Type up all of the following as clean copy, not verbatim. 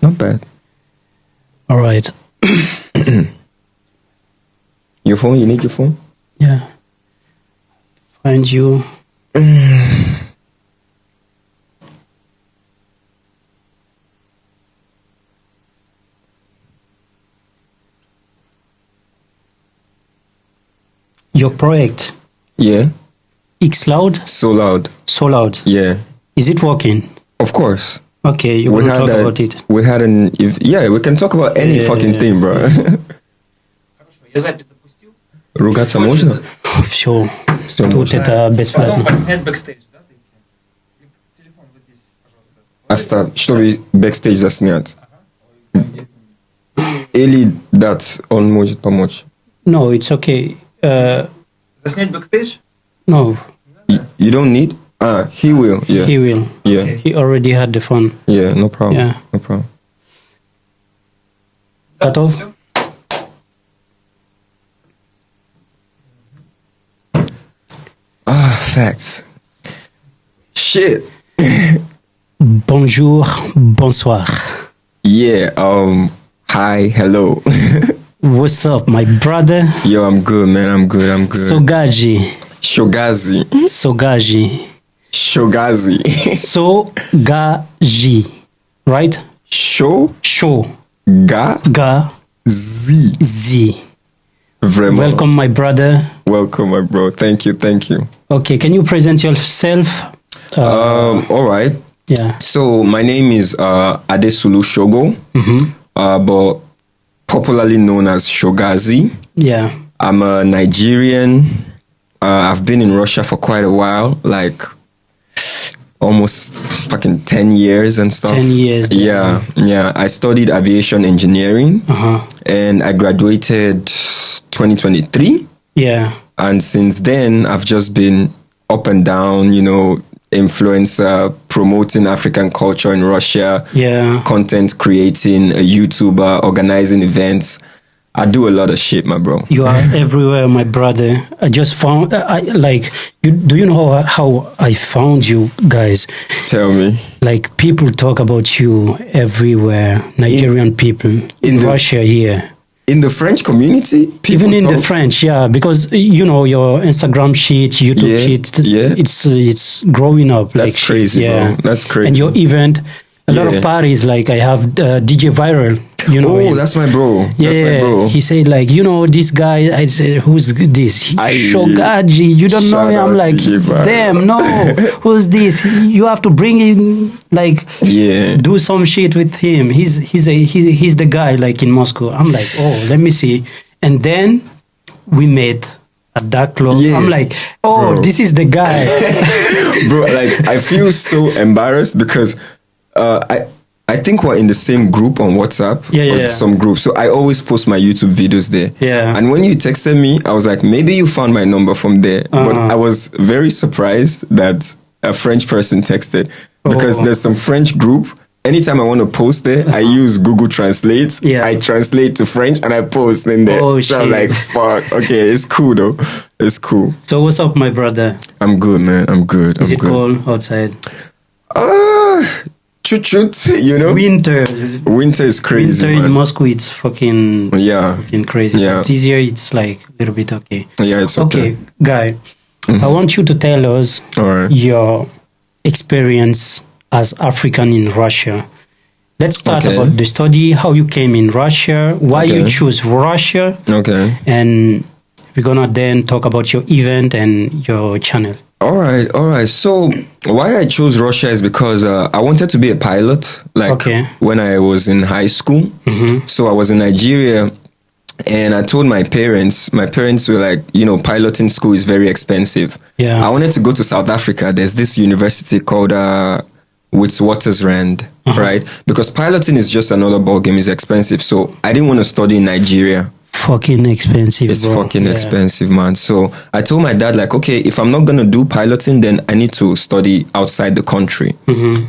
Not bad. All right. Your phone? You need your phone? Yeah. Find you. Your project. Yeah. X Loud? So loud. So Loud. Yeah. Is it working? Of course. Okay, you want to talk about it? We had yeah, we can talk about any fucking thing, bro. Я запись запустил. Ругаться можно? Все. Все Тут можно. это Потом бесплатно. снять бэкстейдж, да, зайти? Телефон вот здесь, пожалуйста. Чтобы бэкстейдж заснять. Или дать, он может помочь. No, it's okay. Заснять бэкстейдж? No, You don't need? He will. Yeah. he will. Yeah. He already had the phone. Yeah, no problem. Yeah. No problem. Готов? Всё? Facts. Shit. Bonjour, bonsoir. Yeah. Hi. Hello. What's up, my brother? Yo, I'm good, man. I'm good. Sogaji. Shogazi. Sogaji. Sogaji. Right? Show. Show. Ga. Ga. Z. Z. Vraiment. Welcome, my brother. Welcome, my bro. Thank you. Okay, can you present yourself? All right. Yeah. So my name is Adesulu Shogo, but popularly known as Shogazi. Yeah. I'm a Nigerian. I've been in Russia for quite a while, like almost fucking 10 years and stuff. 10 years. Yeah. I studied aviation engineering, and I graduated 2023. Yeah. And since then, I've just been up and down, influencer, promoting African culture in Russia, content creating, a YouTuber, organizing events. I do a lot of shit, my bro. You are everywhere, my brother. I just found, do you know how I found you guys? Tell me. Like, people talk about you everywhere, Nigerian people, in Russia here. In the French community? Even in the French, yeah, because, your Instagram shit, YouTube shit, it's growing up. That's like crazy, shit, yeah. bro. That's crazy. And your event, a lot of parties, like I have DJ Viral, Oh, that's my bro. That's my bro. He said, like, this guy, I said, who's this? Shogaji, you don't know him? I'm like, damn, no, who's this? You have to bring him, like, do some shit with him. He's the guy, like, in Moscow. I'm like, oh, let me see. And then we met at that club. I'm like, oh, bro, this is the guy. Bro, like, I feel so embarrassed because I think we're in the same group on WhatsApp or some group. So I always post my YouTube videos there. Yeah. And when you texted me, I was like, maybe you found my number from there. But I was very surprised that a French person texted because there's some French group. Anytime I want to post there, I use Google Translate. Yeah. I translate to French and I post in there. Oh, so I'm like, fuck. Okay, it's cool though. It's cool. So what's up, my brother? I'm good, man. I'm good. Is it cold outside? Chut, Winter is crazy. Winter in Moscow, it's fucking crazy. Yeah. But this year, it's like a little bit okay. Yeah, it's okay. Okay, guy, I want you to tell us your experience as African in Russia. Let's start about the study, how you came in Russia, why you choose Russia. Okay. And we're gonna then talk about your event and your channel. All right. So why I chose Russia is because I wanted to be a pilot, when I was in high school. So I was in Nigeria, and I told my parents. My parents were like, piloting school is very expensive. Yeah. I wanted to go to South Africa. There's this university called Witwatersrand, right? Because piloting is just another ballgame. It's expensive. So I didn't want to study in Nigeria. Fucking expensive. It's fucking expensive, man. So I told my dad, like, okay, if I'm not gonna do piloting, then I need to study outside the country.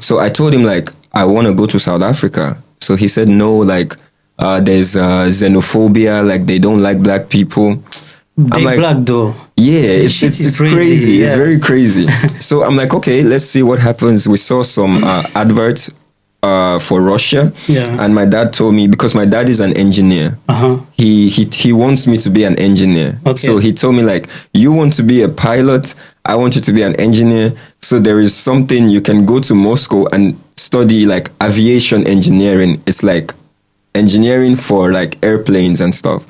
So I told him, like, I want to go to South Africa. So he said no, like, there's xenophobia, like they don't like black people. I'm like, black though. Yeah, it's crazy. Yeah. It's very crazy. So I'm like, okay, let's see what happens. We saw some adverts for Russia. Yeah. And my dad told me, because my dad is an engineer. He wants me to be an engineer. Okay. So he told me like, you want to be a pilot, I want you to be an engineer. So there is something you can go to Moscow and study like aviation engineering. It's like engineering for like airplanes and stuff.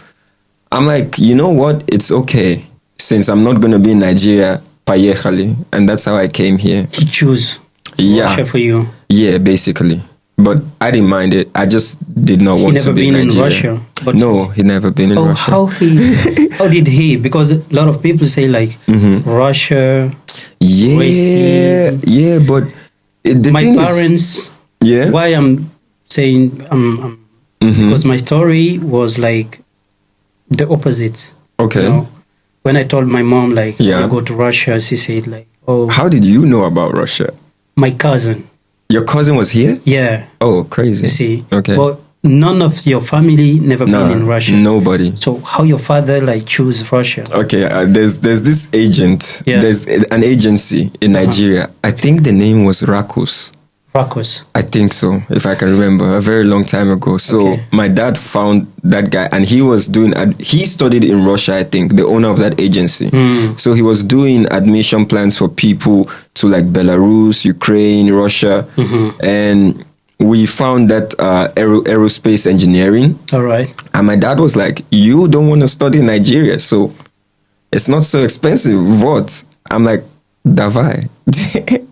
I'm like, you know what? It's okay. Since I'm not going to be in Nigeria, поехали. And that's how I came here. Choose Russia for you. Yeah, basically. But I didn't mind it. I just did not want to be in Nigeria. He never been in Russia? But no, he never been in Russia. How did he? Because a lot of people say like Russia. Yeah, racing. yeah, but my parents. Yeah. Why I'm saying because my story was like the opposite. Okay. You know? When I told my mom like Yeah. I go to Russia, she said like, "Oh." How did you know about Russia? My cousin. Your cousin was here? Yeah. Oh, crazy. You see. Okay. But none of your family never been in Russia. Nobody. So how your father like choose Russia? Okay, there's this agent. Yeah. There's an agency in Nigeria. I think the name was Rakus. Rakus. I think so, if I can remember, a very long time ago. So Okay. my dad found that guy, and he was doing. He studied in Russia, I think, the owner of that agency. So he was doing admission plans for people to like Belarus, Ukraine, Russia, and we found that aerospace engineering. All right. And my dad was like, "You don't want to study in Nigeria, so it's not so expensive. What?" I'm like, "Давай."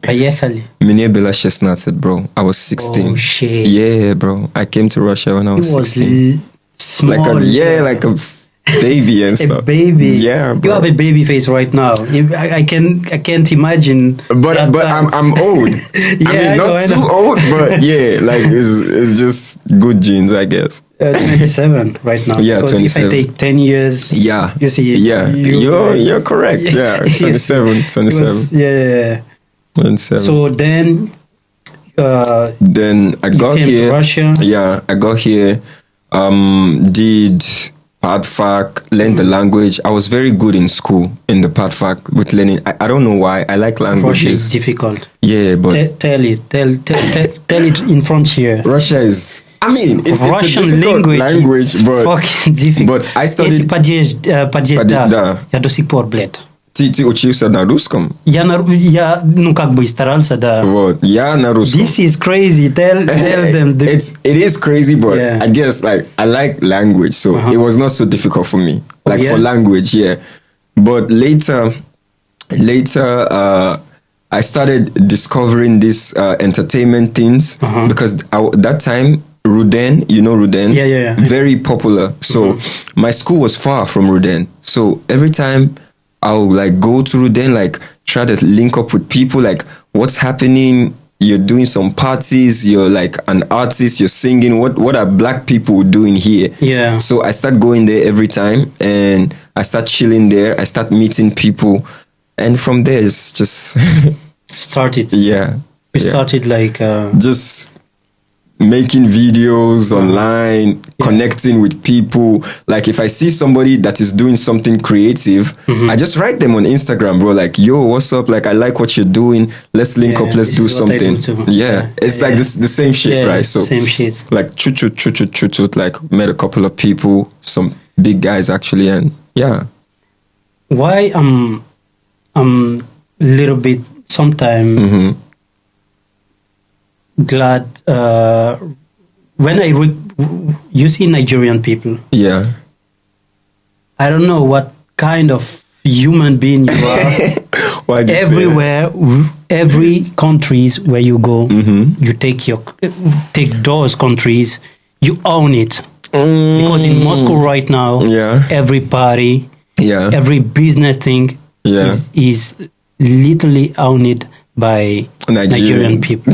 Поехали. Мне было 16, bro. I was 16. Oh shit. Yeah, bro. I came to Russia when I was He was 16. small. Like a baby and a stuff. baby. Yeah, bro. You have a baby face right now. I can't imagine. But that time. I'm old. Yeah, I mean, not too old, but yeah, like it's just good genes, I guess. 27 right now. Yeah, because 27. if I take 10 years, Yeah. you see. Yeah. You're correct. Yeah, 27. 27. Yeah. 27. So then Then I got came here. to Russia. Yeah, I got here. Did PadFac, learned the language. I was very good in school in the PadFac with learning. I don't know why. I like Russia is languages. difficult. Yeah, but Tell it in front here. Russia is. I mean, it's Russian a difficult language, but fucking difficult. but I studied. Да. Я до сих пор, блядь. Ты учился на русском? Я ну как бы старался, да. Вот, я на русском. This is crazy. Tell them. It is crazy, but Yeah. I guess like I like language, so it was not so difficult for me. Like yeah? for language, yeah. But later, I started discovering this entertainment things because that time Ruden, you know Ruden? Yeah. Very popular. So my school was far from Ruden. So every time I'll like go to Ruden, like try to link up with people, like what's happening. You're doing some parties, you're like an artist, you're singing. What are black people doing here? Yeah. So I start going there every time and I start chilling there. I start meeting people. And from there it's just started. Yeah. We started like just making videos online, connecting with people. Like if I see somebody that is doing something creative, I just write them on Instagram, bro. Like, yo, what's up? Like, I like what you're doing. Let's link up. Let's do something. It's like the same shit, right? So same shit. Like chut. Like met a couple of people, some big guys actually, and yeah. Why I'm little bit sometime glad when you see Nigerian people. Yeah. I don't know what kind of human being you are. Why do you Everywhere, every countries where you go, you take those countries, you own it. Because in Moscow right now, every party, every business thing is literally owned by Nigerian people.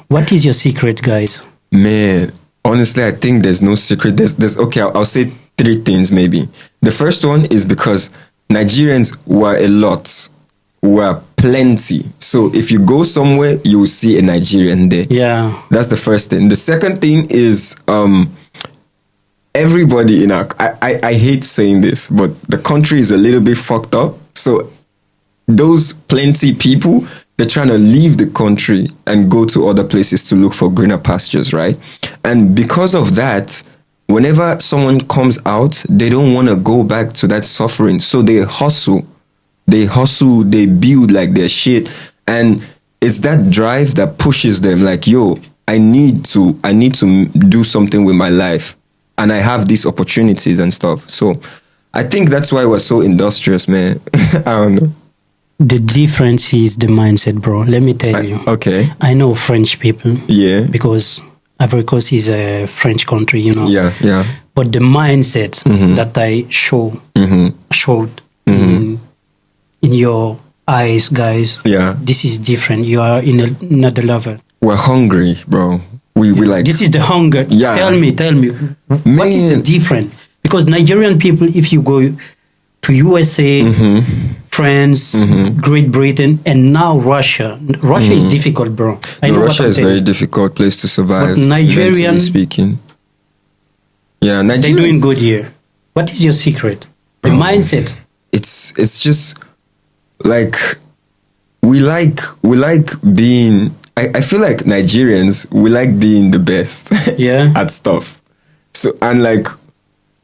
What is your secret, guys? Man, honestly, I think there's no secret. There's okay, I'll say three things maybe. The first one is because Nigerians were plenty. So if you go somewhere, you will see a Nigerian there. Yeah. That's the first thing. The second thing is everybody in our... I hate saying this, but the country is a little bit fucked up. So those plenty people, they're trying to leave the country and go to other places to look for greener pastures, right? And because of that, whenever someone comes out, they don't want to go back to that suffering. So they hustle, they build like their shit. And it's that drive that pushes them like, yo, I need to do something with my life. And I have these opportunities and stuff. So I think that's why we're so industrious, man. I don't know. The difference is the mindset, bro. Let me tell you. Okay. I know French people. Yeah. Because Ivory Coast is a French country, you know. Yeah, yeah. But the mindset that I showed in your eyes, guys. Yeah. This is different. You are in another level. We're hungry, bro. We like. This is the hunger. Yeah. Tell me. What is the different? Because Nigerian people, if you go to USA, France, Great Britain, and now Russia. Russia is difficult, bro. I know Russia is a very difficult place to survive. But Nigerian, speaking. Yeah, Nigerian. They're doing good here. What is your secret? The mindset. It's just like we like being. I feel like Nigerians, we like being the best at stuff. So, and like,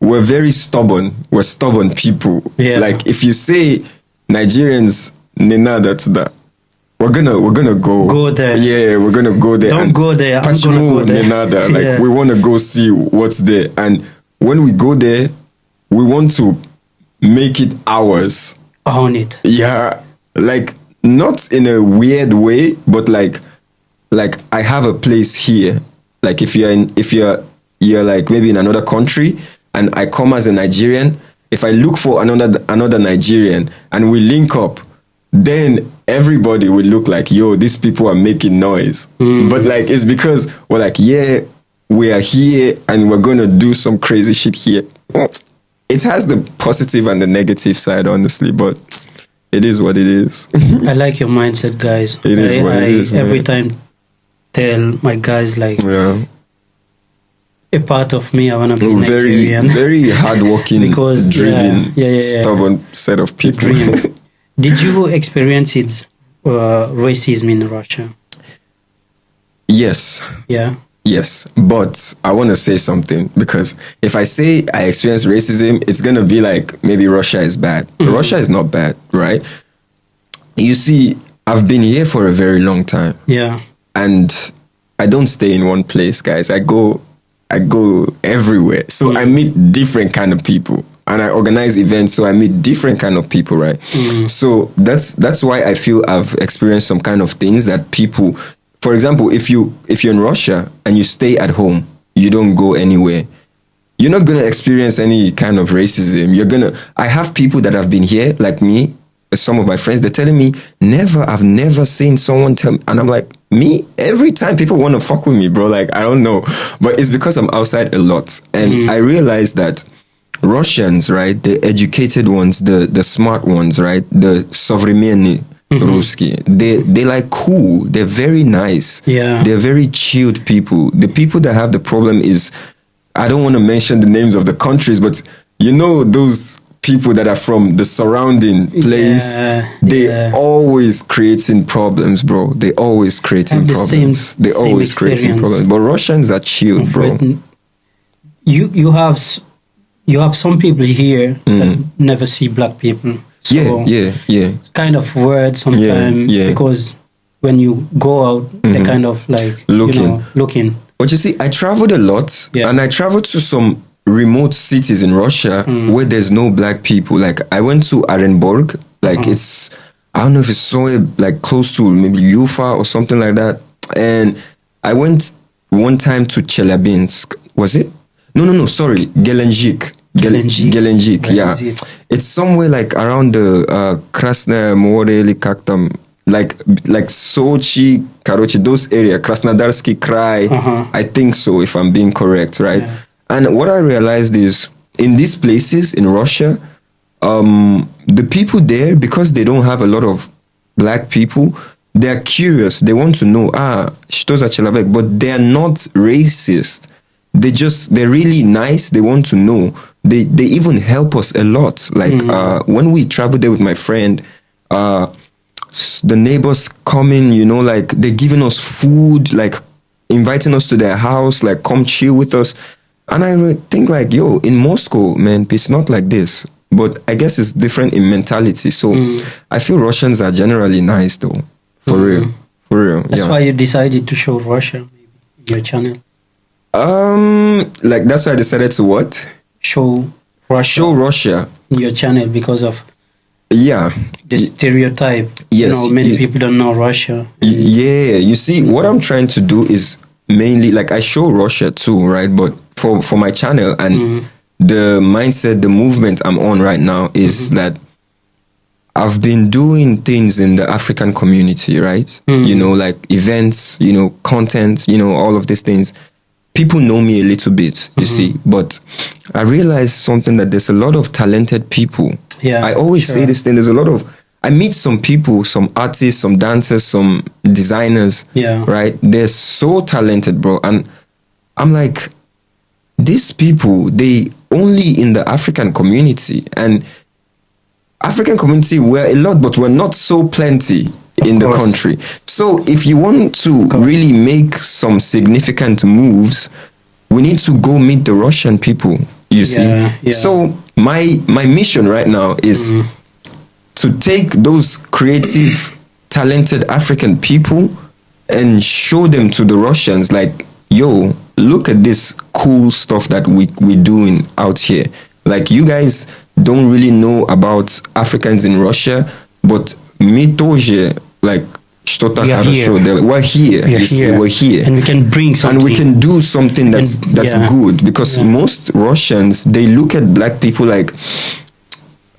we're very stubborn. We're stubborn people. Yeah. Like, if you say Nigerians, Nenada to that, we're gonna go there. Yeah, we're gonna go there. Don't go there. I'm gonna go there. Nenada. Like, we want to go see what's there. And when we go there, we want to make it ours. Own it. Yeah. Like, not in a weird way, but like I have a place here. Like if you're like maybe in another country and I come as a Nigerian, if I look for another Nigerian and we link up, then everybody will look like, yo, these people are making noise. But like it's because we're like, yeah, we are here and we're gonna do some crazy shit here. It has the positive and the negative side, honestly, but it is what it is. I like your mindset, guys. It is what it is. Every time tell my guys like a part of me I want to be Nigerian. Very hardworking, because driven, stubborn set of people. Did you experience it racism in Russia? Yes. Yeah. Yes, but I want to say something, because if I say I experienced racism, it's going to be like maybe Russia is bad. Russia is not bad, right? You see, I've been here for a very long time. Yeah. And I don't stay in one place, guys. I go everywhere. So I meet different kind of people. And I organize events, so I meet different kind of people, right? So that's why I feel I've experienced some kind of things that people... For example, if you're in Russia and you stay at home, you don't go anywhere, you're not gonna experience any kind of racism. I have people that have been here, like me, some of my friends, they're telling me, I've never seen someone tell me, and I'm like, me? Every time people want to fuck with me, bro, like, I don't know. But it's because I'm outside a lot. And I realized that Russians, right, the educated ones, the smart ones, right, the современные, Ruski. They like cool. They're very nice. Yeah. They're very chilled people. The people that have the problem is, I don't want to mention the names of the countries, but you know those people that are from the surrounding place, they always creating problems, bro. They always creating problems. They always creating problems. But Russians are chilled, bro. You have some people here that never see black people. So yeah. Kind of weird sometimes because when you go out, they're kind of like looking. But you see, I traveled a lot, and I traveled to some remote cities in Russia where there's no black people. Like I went to Orenburg, like it's, I don't know if it's so like close to maybe Ufa or something like that. And I went one time to Chelyabinsk. Was it? No, sorry, Gelendzhik. Gelendzhik, yeah. It's somewhere like around the Krasное море или как там, like Sochi, короче, those area, Krasnodarsky Krai, I think so, if I'm being correct, right? Yeah. And what I realized is, in these places in Russia, the people there, because they don't have a lot of black people, they're curious, they want to know, что за человек, but they're not racist. They're really nice, they want to know. They even help us a lot. Like when we traveled there with my friend, the neighbors coming, you know, like they're giving us food, like inviting us to their house, like come chill with us. And I think like, yo, in Moscow, man, it's not like this. But I guess it's different in mentality. So I feel Russians are generally nice though. For real. For real. That's why you decided to show Russia maybe in your channel. Like that's why I decided to what? Show Russia in your channel because of the stereotype. Yes. You know, many people don't know Russia. Yeah. You see, what I'm trying to do is mainly like I show Russia too, right? But for my channel and the mindset, the movement I'm on right now is that I've been doing things in the African community, right? You know, like events, you know, content, you know, all of these things. People know me a little bit, you see, but I realized something that there's a lot of talented people. Yeah, I always say this thing, I meet some people, some artists, some dancers, some designers, right? They're so talented, bro. And I'm like, these people, they only in the African community. And African community, we're a lot, but we're not so plenty in the country. So if you want to really make some significant moves, we need to go meet the Russian people, you see. Yeah. So my mission right now is to take those creative, talented African people and show them to the Russians like, yo, look at this cool stuff that we're doing out here. Like, you guys don't really know about Africans in Russia, but me тоже, like, что-то хорошо. We're here. We're here. And we can bring something. And we can do something that's good. Because most Russians, they look at black people like,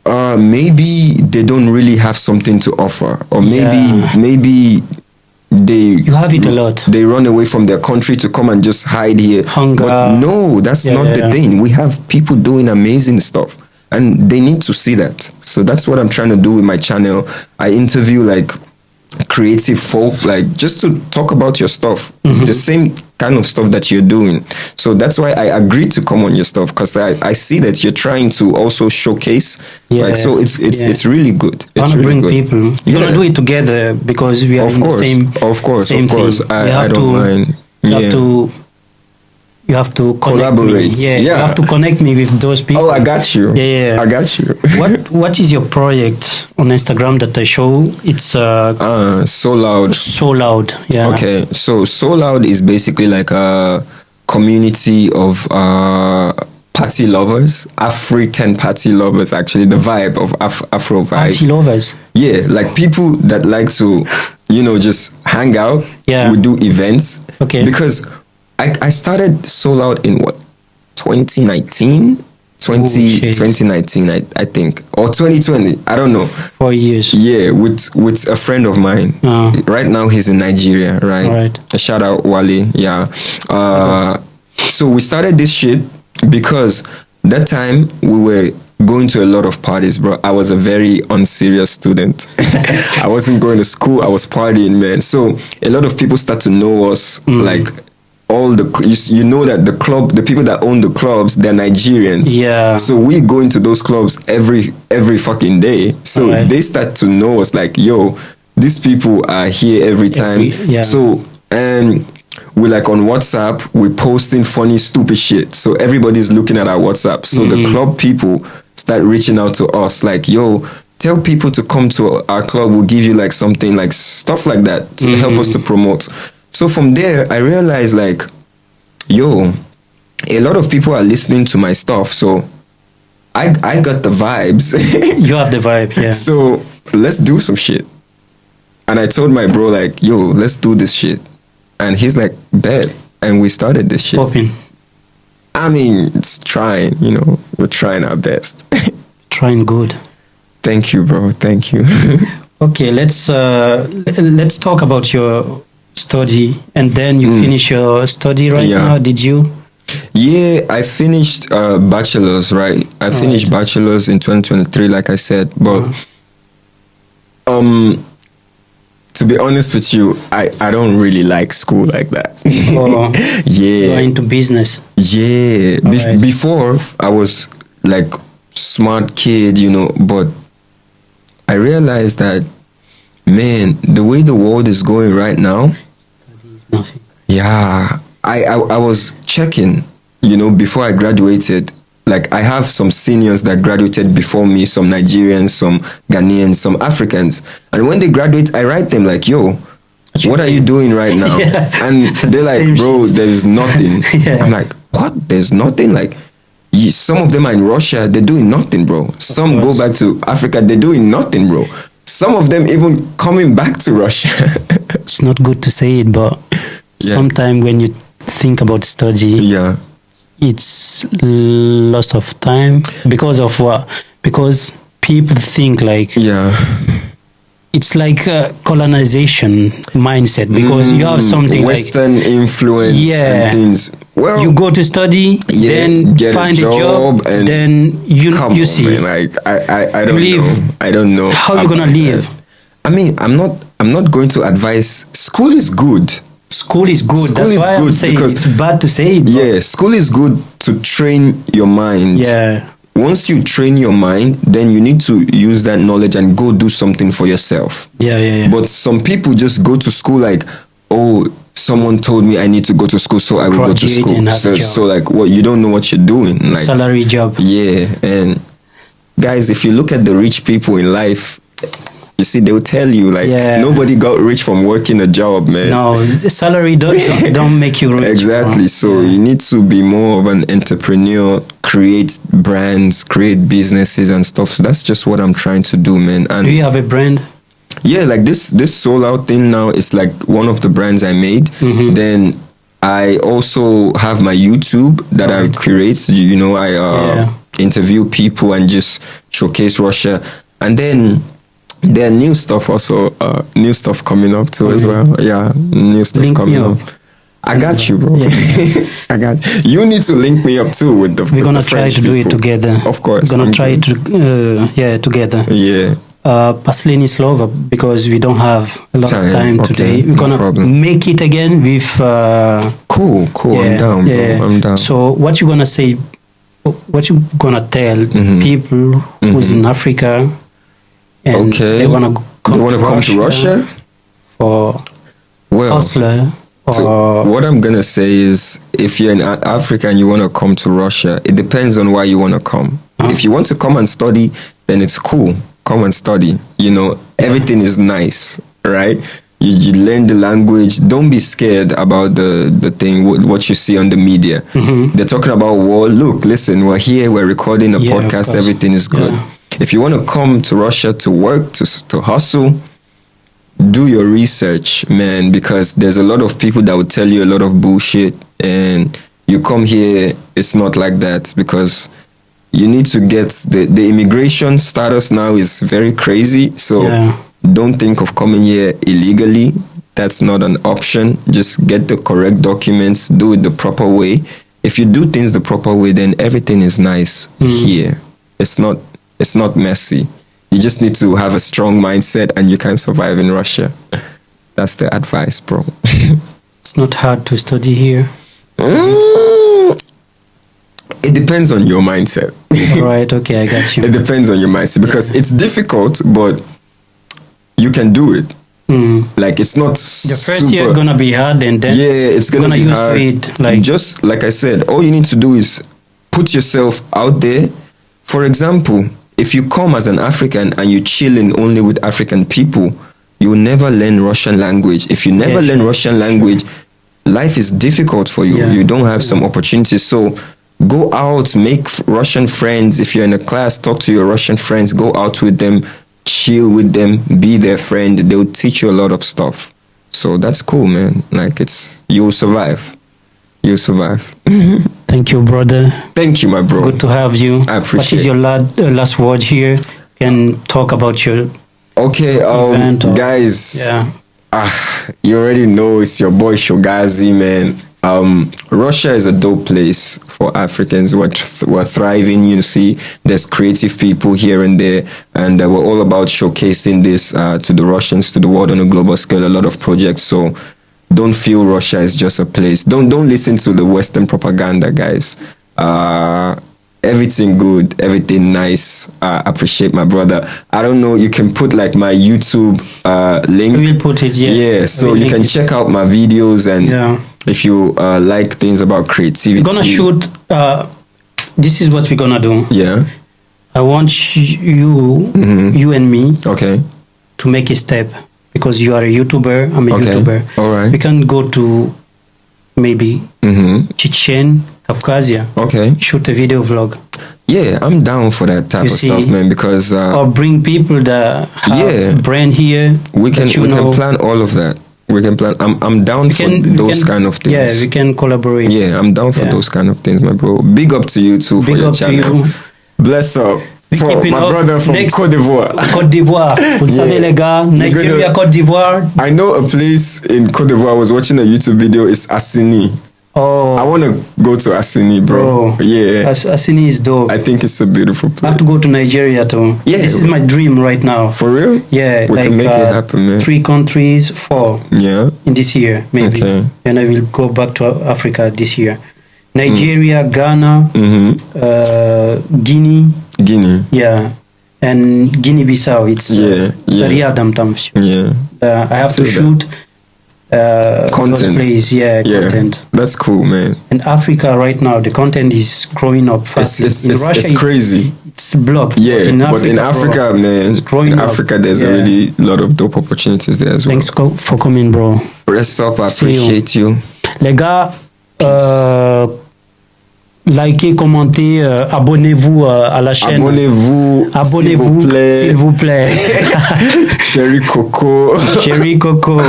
maybe they don't really have something to offer. Or maybe you have it a lot. They run away from their country to come and just hide here. Hunger. But no, that's not the thing. We have people doing amazing stuff. And they need to see that. So that's what I'm trying to do with my channel. I interview like creative folk, like just to talk about your stuff, the same kind of stuff that you're doing. So that's why I agreed to come on your stuff, because I see that you're trying to also showcase. Like, so it's really good. I want to bring people. We're gonna do it together because we are in the same. Of course. I don't mind. You have to collaborate. You have to connect me with those people. Oh, I got you. I got you. What is your project on Instagram that I show? It's So Loud. So Loud. Yeah. Okay. So Loud is basically like a community of party lovers, African party lovers. Actually, the vibe of Afro vibe. Party lovers. Yeah, like people that like to, just hang out. Yeah. We do events. Okay. Because I started So Loud in 2019? 2019, I think. Or 2020, I don't know. 4 years. Yeah, with a friend of mine. Right now he's in Nigeria, right? Right. A shout out Wale, yeah. So we started this shit because that time we were going to a lot of parties, bro. I was a very unserious student. I wasn't going to school, I was partying, man. So a lot of people start to know us, like all the that the people that own the clubs, they're Nigerians. Yeah. So we go into those clubs every fucking day. So they start to know us like, yo, these people are here every time. So and we're like on WhatsApp, we're posting funny, stupid shit. So everybody's looking at our WhatsApp. So the club people start reaching out to us like, yo, tell people to come to our club. We'll give you like something, like stuff like that to help us to promote. So from there, I realized like, yo, a lot of people are listening to my stuff. So I got the vibes. You have the vibe, yeah. So let's do some shit. And I told my bro like, yo, let's do this shit. And he's like, bet. And we started this shit. Popping. I mean, it's trying, we're trying our best. Trying good. Thank you, bro. Thank you. Okay, let's talk about your study, and then you finish your study now. Did you? Yeah, I finished bachelor's, right? I finished bachelor's in 2023, like I said. But to be honest with you, I don't really like school like that. Yeah. You're into business. Yeah. Before, I was like smart kid, but I realized that man, the way the world is going right now, Study is nothing. yeah, I was checking, before I graduated. Like, I have some seniors that graduated before me, some Nigerians, some Ghanaians, some Africans. And when they graduate, I write them like, yo, what are you doing right now? Yeah. And they're like, Same bro, shit. there's nothing. Yeah. I'm like, what? There's nothing? Like, some of them are in Russia, they're doing nothing, bro. Some go course. back to Africa, they're doing nothing, bro. Some of them even coming back to Russia. It's not good to say it, but Yeah. sometimes when you think about study, Yeah. it's loss of time because of what? Because people think like Yeah. it's like a colonization mindset because you have something Western influence Yeah. and things. Well, like you go to study, yeah, then get find a job, and then you come on, see man. Like I don't live. know. I don't know how you gonna about live. that. I mean, I'm not going to advise. School is good. School is good. School That's is why I'm good saying because- it's bad to say it. but Yeah, school is good to train your mind. Yeah. Once you train your mind, then you need to use that knowledge and go do something for yourself. Yeah. But some people just go to school like, oh, someone told me I need to go to school, so I will go to Graduate school. and have a job. So like, what, you don't know what you're doing. Like, Salary job. yeah, and guys, if you look at the rich people in life, you see, they'll tell you like Yeah. nobody got rich from working a job, man. No, the salary don't make you rich. Exactly. bro. So you need to be more of an entrepreneur, create brands, create businesses and stuff. So that's just what I'm trying to do, man. And Do you have a brand? yeah, like this sold out thing now is like one of the brands I made. Mhm. Then I also have my YouTube that I create. I Yeah. interview people and just showcase Russia. And then there are new stuff also, new stuff coming up too as well. Yeah, new stuff Link me coming up. up. I got you, bro. Yeah. I got you. You need to link me up too with the. We're with gonna the try French to do it people. together. Of course. We're gonna I'm try good. to together. Yeah. Последний слово because we don't have a lot Time, of time okay, today. We're no gonna problem. make it again with. Cool. I'm down, bro. I'm down. So what you gonna say? What you gonna tell Mm-hmm. people who's in Africa and Okay. they wanna come, They want to come to Russia? for Well, hustler or so what I'm gonna say is, if you're in Africa and you want to come to Russia, it depends on why you want to come. If you want to come and study, then it's cool. Come and study. Everything is nice, right? You learn the language. Don't be scared about the thing, what you see on the media. They're talking about war. Look, listen, we're here, we're recording a Yeah, of podcast, course. everything is good. Yeah. If you want to come to Russia to work, to hustle, do your research, man, because there's a lot of people that will tell you a lot of bullshit, and you come here, it's not like that, because you need to get the immigration status now is very crazy. So Yeah. don't think of coming here illegally. That's not an option. Just get the correct documents, do it the proper way. If you do things the proper way, then everything is nice here. It's not messy. You just need to have a strong mindset and you can survive in Russia. That's the advice, bro. it's not hard to study here. It depends on your mindset. All right, okay, I got you. It depends on your mindset because it's difficult, but you can do it. Like, it's not The first year gonna be hard, and then it's gonna be use hard. to it. Like Just like I said, all you need to do is put yourself out there. For example, if you come as an African and you chilling only with African people, you'll never learn Russian language. If you never learn Russian language, life is difficult for you. Yeah. You don't have some opportunities. So go out, make Russian friends. If you're in a class, talk to your Russian friends. Go out with them, chill with them, be their friend. They'll teach you a lot of stuff. So that's cool, man. Like, you'll survive. You'll survive. thank you, brother. Thank you, my bro. Good to have you. I appreciate What is your last word here? Can talk about your Okay, event or- guys. yeah. You already know it's your boy Shogazi, man. Russia is a dope place for Africans. We're thriving. You see, there's creative people here and there, and we're all about showcasing this to the Russians, to the world on a global scale. A lot of projects. So don't feel Russia is just a place. Don't listen to the Western propaganda, guys. Everything good, everything nice. Appreciate my brother. I don't know, you can put like my YouTube link. We will put it, yeah. Yeah, so you can check out my videos, and if you like things about creativity. We're gonna shoot, this is what we're gonna do. Yeah. I want you and me to make a step, because you are a YouTuber, I'm a YouTuber. All right. We can go to maybe Chechen, Caucasia. Shoot a video vlog. Yeah, I'm down for that type of stuff, man, because or bring people that have brand here. We can plan all of that. We can plan. I'm down for those kind of things. Yeah, we can collaborate. Yeah, I'm down for those kind of things, my bro. Big up to you too for your channel. Bless up. For my brother from Côte D'Ivoire. Côte d'Ivoire. Vous le savez, les gars. Nigeria, Côte d'Ivoire. I know a place in Côte d'Ivoire. I was watching a YouTube video. It's Assini. Oh. I want to go to Assini, bro. Yeah. Assini is dope. I think it's a beautiful place. I have to go to Nigeria too. Yeah. This is my dream right now. For real? Yeah. We can make it happen, man. 3 countries, 4. Yeah. In this year, maybe. And I will go back to Africa this year. Nigeria, Ghana, Guinea. Yeah. And Guinea-Bissau. It's Riyadh, I have to shoot content. Content. That's cool, man. In Africa right now, the content is growing up fast. In Russia, it's crazy. It's blocked. Yeah, but in Africa, man, in Africa, there's a really lot of dope opportunities there as well. Thanks for coming, bro. Rest up. I appreciate you. Les gars, likez, commentez, abonnez-vous à la chaîne. Abonnez-vous, s'il vous plaît. Chéri Coco. Chéri Coco.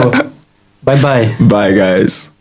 Bye bye. Bye, guys.